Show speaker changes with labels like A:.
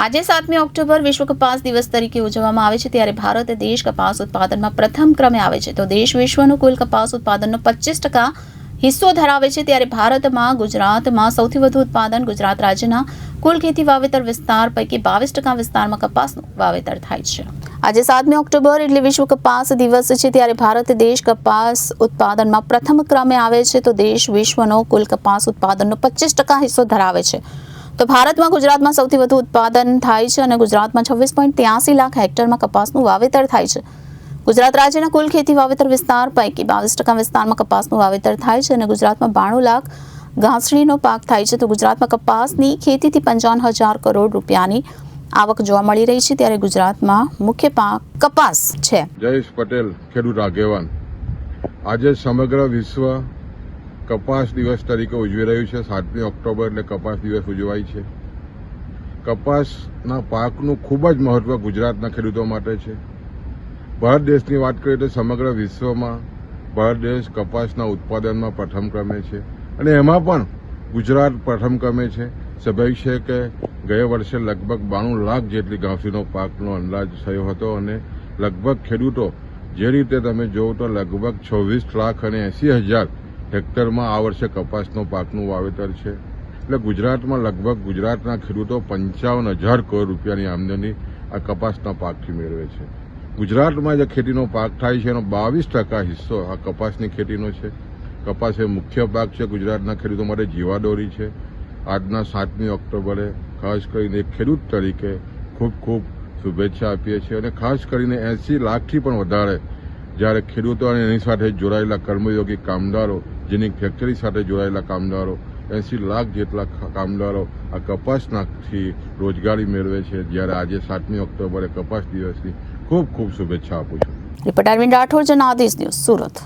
A: આજે 7મી ઓક્ટોબર વિશ્વ કપાસ દિવસ તરીકે ઉજવવામાં આવે છે ત્યારે ભારત દેશ કપાસ ઉત્પાદનમાં પ્રથમ ક્રમે આવે છે તો દેશ વિશ્વનું કુલ કપાસ ઉત્પાદનનો 25% હિસ્સો ધરાવે છે ત્યારે ભારતમાં ગુજરાતમાં સૌથી વધુ ઉત્પાદન ગુજરાત રાજ્યના કુલ ખેતી વાવેતર વિસ્તાર પૈકી 22% વિસ્તારમાં કપાસનું વાવેતર થાય છે। આજે 7મી ઓક્ટોબર એટલે વિશ્વ કપાસ દિવસ છે ત્યારે ભારત દેશ કપાસ ઉત્પાદનમાં પ્રથમ ક્રમે આવે છે તો દેશ વિશ્વનો કુલ કપાસ ઉત્પાદનનો 25% હિસ્સો ધરાવે છે તો ભારતમાં ગુજરાતમાં સૌથી વધુ ઉત્પાદન થાય છે અને ગુજરાતમાં 26.83 લાખ હેક્ટરમાં કપાસનું વાવેતર થાય છે। ગુજરાત રાજ્યના કુલ ખેતી વાવેતર વિસ્તાર પૈકી 22% વિસ્તારમાં કપાસનું વાવેતર થાય છે અને ગુજરાતમાં 92 લાખ ઘાસડીનો પાક થાય છે તો ગુજરાતમાં કપાસની ખેતીથી 55,000 કરોડ રૂપિયાની આવક જોવા મળી રહી છે ત્યારે ગુજરાતમાં મુખ્ય પાક કપાસ છે।
B: જયેશ પટેલ, ખેડૂત આગેવાન। આજે સમગ્ર વિશ્વ કપાસ દિવસ તરીકે ઉજવી રહ્યું છે। 7મી ઓક્ટોબર એટલે કપાસ દિવસ ઉજવાય છે। કપાસના પાકનું ખૂબ જ મહત્વ ગુજરાતના ખેડૂતો માટે છે। ભારત દેશની વાત કરીએ તો સમગ્ર વિશ્વમાં ભારત દેશ કપાસના ઉત્પાદનમાં પ્રથમ ક્રમે છે અને એમાં પણ ગુજરાત પ્રથમ ક્રમે છે। સ્વાભાવિક છે કે ગયા વર્ષે લગભગ 92 લાખ જેટલી ઘાસડીનો પાકનો અંદાજ થયો હતો અને લગભગ ખેડૂતો જે રીતે તમે જોવો તો લગભગ 26 લાખ અને 80,000 હેક્ટરમાં આ વર્ષે કપાસનો પાકનું વાવેતર છે એટલે ગુજરાતમાં લગભગ ગુજરાતના ખેડૂતો 55,000 કરોડ રૂપિયાની આમદની આ કપાસના પાકથી મેળવે છે। ગુજરાતમાં જે ખેતીનો પાક થાય છે એનો 22% હિસ્સો આ કપાસની ખેતીનો છે। કપાસ એ મુખ્ય પાક છે ગુજરાતના ખેડૂતો માટે જીવાદોરી છે। આજના 7મી ઓક્ટોબરે ખાસ કરીને ખેડૂત તરીકે ખૂબ ખૂબ શુભેચ્છા આપીએ છીએ અને ખાસ કરીને 80 લાખથી પણ વધારે જ્યારે ખેડૂતો અને એની સાથે જોડાયેલા કર્મયોગી કામદારો જેની ફેક્ટરી સાથે જોડાયેલા કામદારો 80 લાખ જેટલા કામદારો આ કપાસનાથી રોજગારી મેળવે છે। જ્યારે આજે 7મી ઓક્ટોબરે કપાસ દિવસની ખૂબ ખૂબ શુભેચ્છા આપું છું।
A: Reporter Arvind Rathod, Janadesh news, Surat.